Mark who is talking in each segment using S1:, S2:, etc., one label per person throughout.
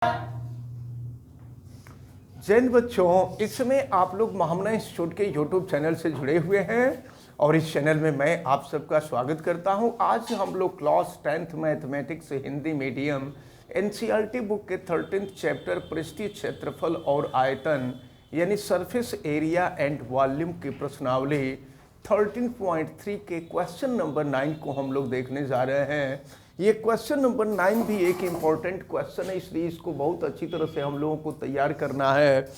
S1: जय हिंद बच्चों, इस समय आप लोग महामना इंस्टीट्यूट के यूट्यूब चैनल से जुड़े हुए हैं और इस चैनल में मैं आप सबका स्वागत करता हूं। आज हम लोग class 10th mathematics Hindi medium NCERT book के 13th चैप्टर पृष्ठीय क्षेत्रफल और आयतन यानी सरफेस एरिया एंड वॉल्यूम की प्रश्नावली 13.3 के क्वेश्चन नंबर 9 को हम लोग देखने जा रहे हैं। ये क्वेश्चन नंबर 9 भी एक इम्पॉर्टेंट क्वेश्चन है, इसलिए इसको बहुत अच्छी तरह से हम लोगों को तैयार करना है।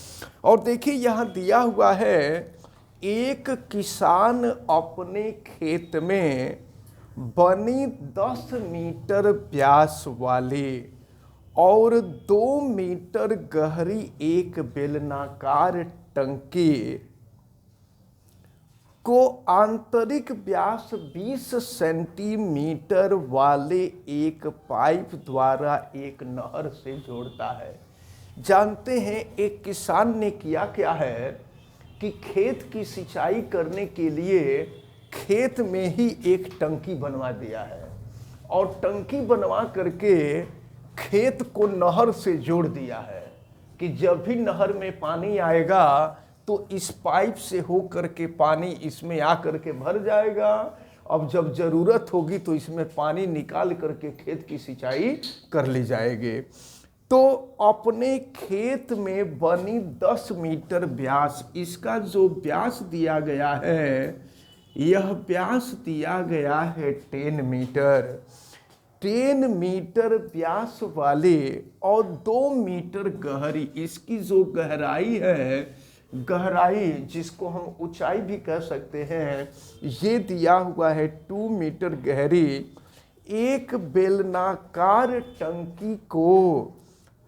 S1: और देखिए यहाँ दिया हुआ है, एक किसान अपने खेत में बनी 10 मीटर व्यास वाली और 2 मीटर गहरी एक बेलनाकार टंकी को आंतरिक व्यास 20 सेंटीमीटर वाले एक पाइप द्वारा एक नहर से जोड़ता है। जानते हैं एक किसान ने किया क्या है कि खेत की सिंचाई करने के लिए खेत में ही एक टंकी बनवा दिया है और टंकी बनवा करके खेत को नहर से जोड़ दिया है कि जब भी नहर में पानी आएगा तो इस पाइप से हो करके पानी इसमें आ करके भर जाएगा। अब जब ज़रूरत होगी तो इसमें पानी निकाल करके खेत की सिंचाई कर ली जाएगी। तो अपने खेत में बनी 10 मीटर व्यास, इसका जो व्यास दिया गया है, यह व्यास दिया गया है 10 मीटर। 10 मीटर व्यास वाले और 2 मीटर गहरी, इसकी जो गहराई है, गहराई जिसको हम ऊंचाई भी कह सकते हैं, ये दिया हुआ है 2 मीटर गहरी एक बेलनाकार टंकी को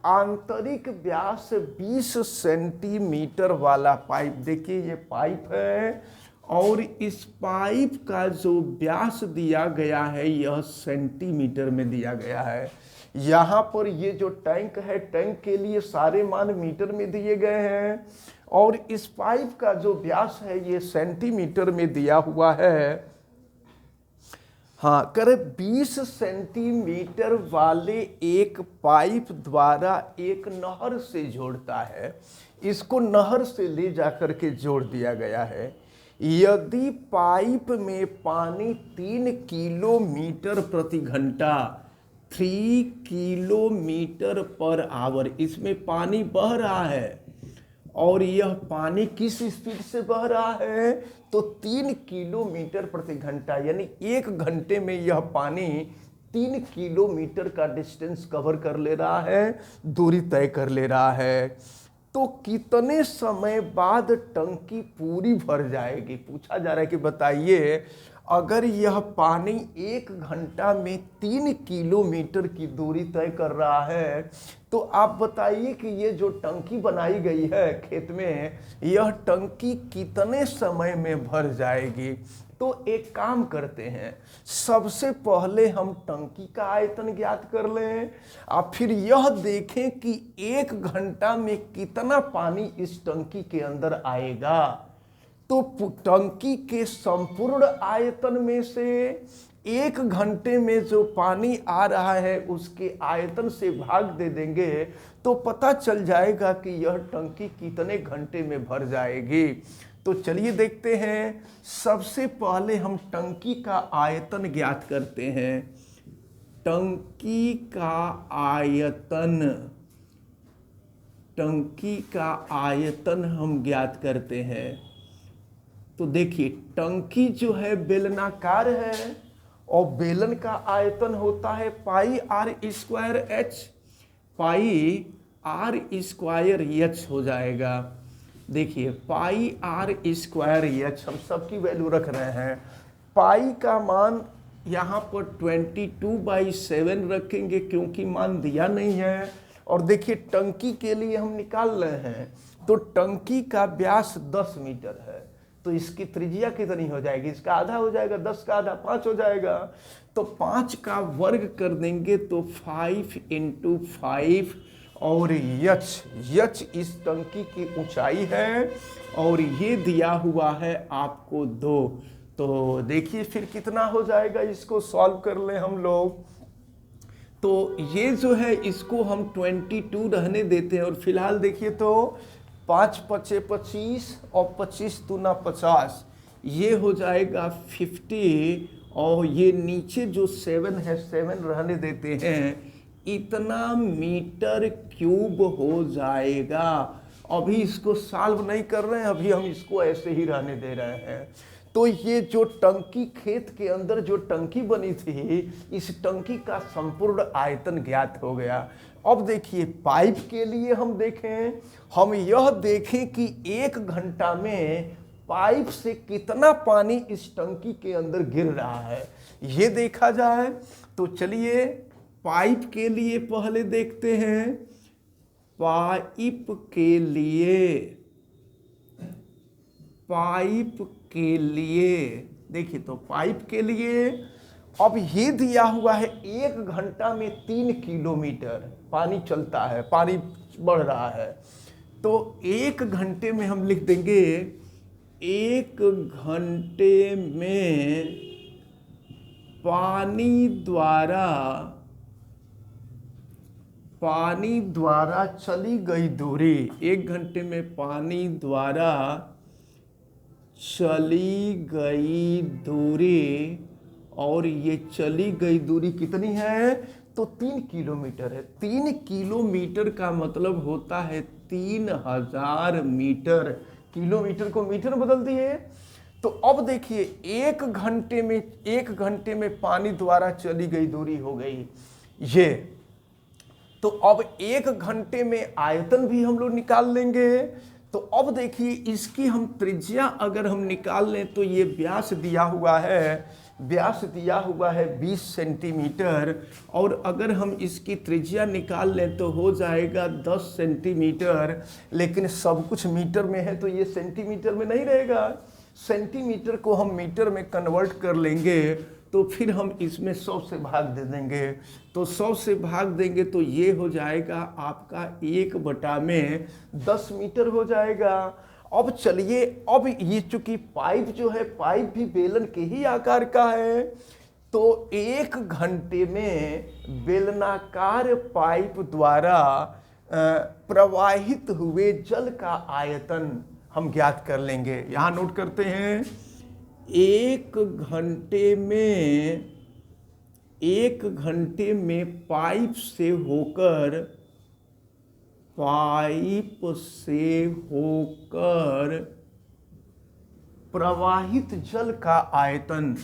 S1: आंतरिक व्यास 20 सेंटीमीटर वाला पाइप, देखिए ये पाइप है और इस पाइप का जो व्यास दिया गया है यह सेंटीमीटर में दिया गया है। यहाँ पर ये जो टैंक है, टैंक के लिए सारे मान मीटर में दिए गए हैं और इस पाइप का जो व्यास है ये सेंटीमीटर में दिया हुआ है। हाँ, करीब 20 सेंटीमीटर वाले एक पाइप द्वारा एक नहर से जोड़ता है। इसको नहर से ले जाकर के जोड़ दिया गया है। यदि पाइप में पानी 3 किलोमीटर प्रति घंटा 3 किलोमीटर पर आवर, इसमें पानी बह रहा है और यह पानी किस स्पीड से बह रहा है तो 3 किलोमीटर प्रति घंटा, यानी 1 घंटे में यह पानी 3 किलोमीटर का डिस्टेंस कवर कर ले रहा है, दूरी तय कर ले रहा है। तो कितने समय बाद टंकी पूरी भर जाएगी? पूछा जा रहा है कि बताइए, अगर यह पानी 1 घंटा में 3 किलोमीटर की दूरी तय कर रहा है तो आप बताइए कि ये जो टंकी बनाई गई है खेत में, यह टंकी कितने समय में भर जाएगी? तो एक काम करते हैं, सबसे पहले हम टंकी का आयतन ज्ञात कर लें और फिर यह देखें कि 1 घंटा में कितना पानी इस टंकी के अंदर आएगा। तो टंकी के संपूर्ण आयतन में से 1 घंटे में जो पानी आ रहा है उसके आयतन से भाग दे देंगे तो पता चल जाएगा कि यह टंकी कितने घंटे में भर जाएगी। तो चलिए देखते हैं। सबसे पहले हम टंकी का आयतन ज्ञात करते हैं। टंकी का आयतन, टंकी का आयतन हम ज्ञात करते हैं। तो देखिए, टंकी जो है बेलनाकार है और बेलन का आयतन होता है pi r square h, pi r square h हो जाएगा। देखिए, पाई आर स्क्वायर एच हम सबकी वैल्यू रख रहे हैं। पाई का मान यहाँ पर 22/7 रखेंगे क्योंकि मान दिया नहीं है। और देखिए, टंकी के लिए हम निकाल रहे हैं तो टंकी का व्यास 10 मीटर है तो इसकी त्रिज्या कितनी हो जाएगी? इसका आधा हो जाएगा, 10 का आधा 5 हो जाएगा। तो 5 का वर्ग कर देंगे तो 5 × 5 और यच इस टंकी की ऊंचाई है और ये दिया हुआ है आपको 2। तो देखिए फिर कितना हो जाएगा, इसको सॉल्व कर लें हम लोग। तो ये जो है इसको हम 22 रहने देते हैं। और फिलहाल देखिए तो 5 पचे 25 और 25 दूना 50, ये हो जाएगा 50। और ये नीचे जो 7 है 7 रहने देते हैं, इतना मीटर क्यूब हो जाएगा। अभी इसको सॉल्व नहीं कर रहे हैं, अभी हम इसको ऐसे ही रहने दे रहे हैं। तो ये जो टंकी, खेत के अंदर जो टंकी बनी थी, इस टंकी का संपूर्ण आयतन ज्ञात हो गया। अब देखिए पाइप के लिए हम देखें, हम यह देखें कि 1 घंटा में पाइप से कितना पानी इस टंकी के अंदर गिर रहा है, ये देखा जाए। तो चलिए पाइप के लिए पहले देखते हैं। पाइप के लिए देखिए तो पाइप के लिए अब ये दिया हुआ है 1 घंटा में 3 किलोमीटर पानी चलता है, पानी बढ़ रहा है। तो 1 घंटे में हम लिख देंगे 1 घंटे में पानी द्वारा चली गई दूरी, 1 घंटे में पानी द्वारा चली गई दूरी, और ये चली गई दूरी कितनी है? तो 3 किलोमीटर है। 3 किलोमीटर का मतलब होता है 3000 मीटर। किलोमीटर को मीटर बदल दिए। तो अब देखिए 1 घंटे में पानी द्वारा चली गई दूरी हो गई ये। तो अब 1 घंटे में आयतन भी हम लोग निकाल लेंगे। तो अब देखिए इसकी हम त्रिज्या अगर हम निकाल लें तो ये व्यास दिया हुआ है 20 सेंटीमीटर, और अगर हम इसकी त्रिज्या निकाल लें तो हो जाएगा 10 सेंटीमीटर। लेकिन सब कुछ मीटर में है तो ये सेंटीमीटर में नहीं रहेगा, सेंटीमीटर को हम मीटर में कन्वर्ट कर लेंगे। तो फिर हम इसमें 100 से भाग दे देंगे। तो 100 से भाग देंगे तो ये हो जाएगा आपका 1/10 मीटर हो जाएगा। अब चलिए, अब ये चूंकि पाइप जो है, पाइप भी बेलन के ही आकार का है, तो 1 घंटे में बेलनाकार पाइप द्वारा प्रवाहित हुए जल का आयतन हम ज्ञात कर लेंगे। यहाँ नोट करते हैं 1 घंटे में पाइप से होकर प्रवाहित जल का आयतन,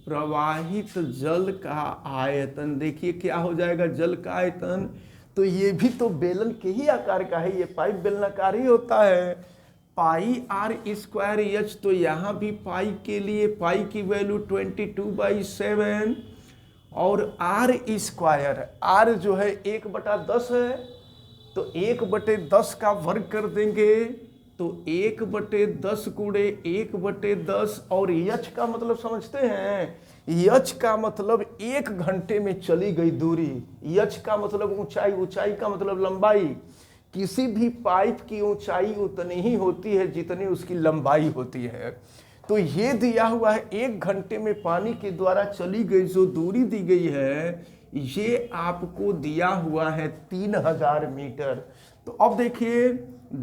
S1: प्रवाहित जल का आयतन देखिए क्या हो जाएगा, जल का आयतन। तो ये भी तो बेलन के ही आकार का है, ये पाइप बेलनाकार ही होता है। पाई r² h, तो यहाँ भी पाई के लिए पाई की वैल्यू 22/7, और r², r जो है 1/10 है, तो 1/10 का वर्ग कर देंगे तो 1/10 गुणे 1/10, और यच का मतलब समझते हैं, यच का मतलब 1 घंटे में चली गई दूरी। यच का मतलब ऊंचाई, ऊंचाई का मतलब लंबाई। किसी भी पाइप की ऊंचाई उतनी ही होती है जितनी उसकी लंबाई होती है। तो ये दिया हुआ है 1 घंटे में पानी के द्वारा चली गई जो दूरी दी गई है, ये आपको दिया हुआ है 3000 मीटर। तो अब देखिए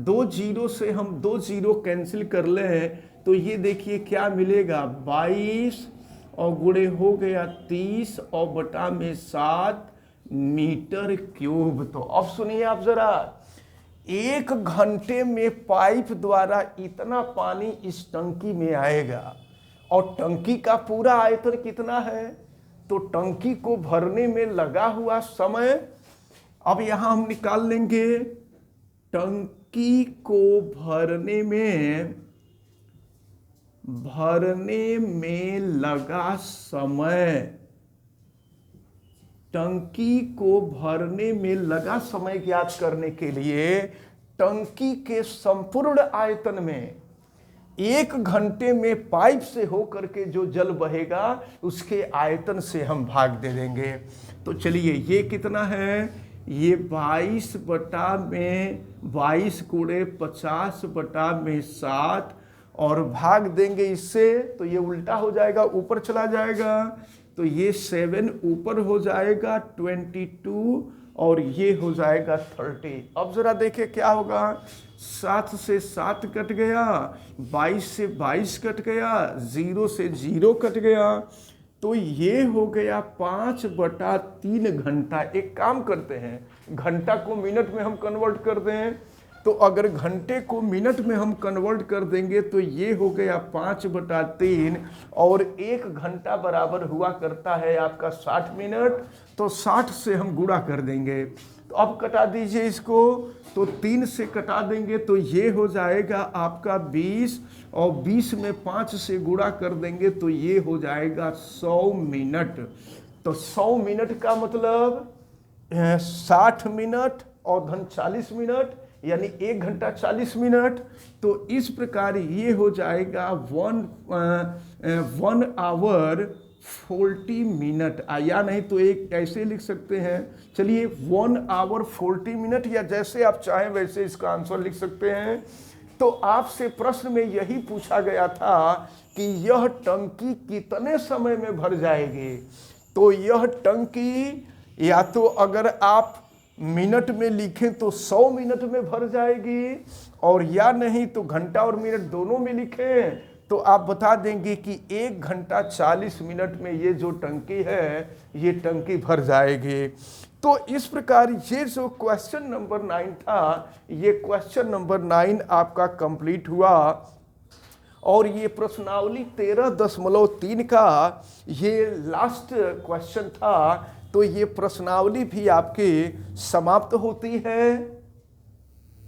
S1: 2 जीरो से हम 2 जीरो कैंसिल कर लें तो ये देखिए क्या मिलेगा, 22 और गुणे हो गया 30 और बटा में 7 मीटर क्यूब। तो अब सुनिए आप जरा, 1 घंटे में पाइप द्वारा इतना पानी इस टंकी में आएगा, और टंकी का पूरा आयतन कितना है, तो टंकी को भरने में लगा हुआ समय, अब यहां हम निकाल लेंगे टंकी को भरने में लगा समय, टंकी को भरने में लगा समय ज्ञात करने के लिए टंकी के संपूर्ण आयतन में 1 घंटे में पाइप से होकर के जो जल बहेगा उसके आयतन से हम भाग दे देंगे। तो चलिए ये कितना है, ये 22 गुणे 50/7 और भाग देंगे इससे, तो ये उल्टा हो जाएगा, ऊपर चला जाएगा, तो ये 7 ऊपर हो जाएगा 22 और ये हो जाएगा 30। अब जरा देखिए क्या होगा, 7 से 7 कट गया, 22 से 22 कट गया, 0 से 0 कट गया, तो ये हो गया 5/3 घंटा। एक काम करते हैं, घंटा को मिनट में हम कन्वर्ट कर दें, तो अगर घंटे को मिनट में हम कन्वर्ट कर देंगे तो ये हो गया 5/3 और 1 घंटा बराबर हुआ करता है आपका 60 मिनट, तो 60 से हम गुणा कर देंगे। तो अब कटा दीजिए इसको, तो 3 से कटा देंगे तो ये हो जाएगा आपका 20 और 20 में 5 से गुणा कर देंगे तो ये हो जाएगा 100 मिनट। तो 100 मिनट का मतलब 60 मिनट और धन 40 मिनट, यानी 1 घंटा 40 मिनट। तो इस प्रकार ये हो जाएगा 1 आवर 40 मिनट, या नहीं तो एक ऐसे लिख सकते हैं, चलिए 1 आवर 40 मिनट, या जैसे आप चाहें वैसे इसका आंसर लिख सकते हैं। तो आपसे प्रश्न में यही पूछा गया था कि यह टंकी कितने समय में भर जाएगी। तो यह टंकी या तो अगर आप मिनट में लिखें तो 100 मिनट में भर जाएगी, और या नहीं तो घंटा और मिनट दोनों में लिखें तो आप बता देंगे कि 1 घंटा 40 मिनट में ये जो टंकी है ये टंकी भर जाएगी। तो इस प्रकार ये जो क्वेश्चन नंबर 9 था, ये क्वेश्चन नंबर 9 आपका कंप्लीट हुआ। और ये प्रश्नावली 13.3 का ये लास्ट क्वेश्चन था। तो ये प्रश्नावली भी आपकी समाप्त होती है।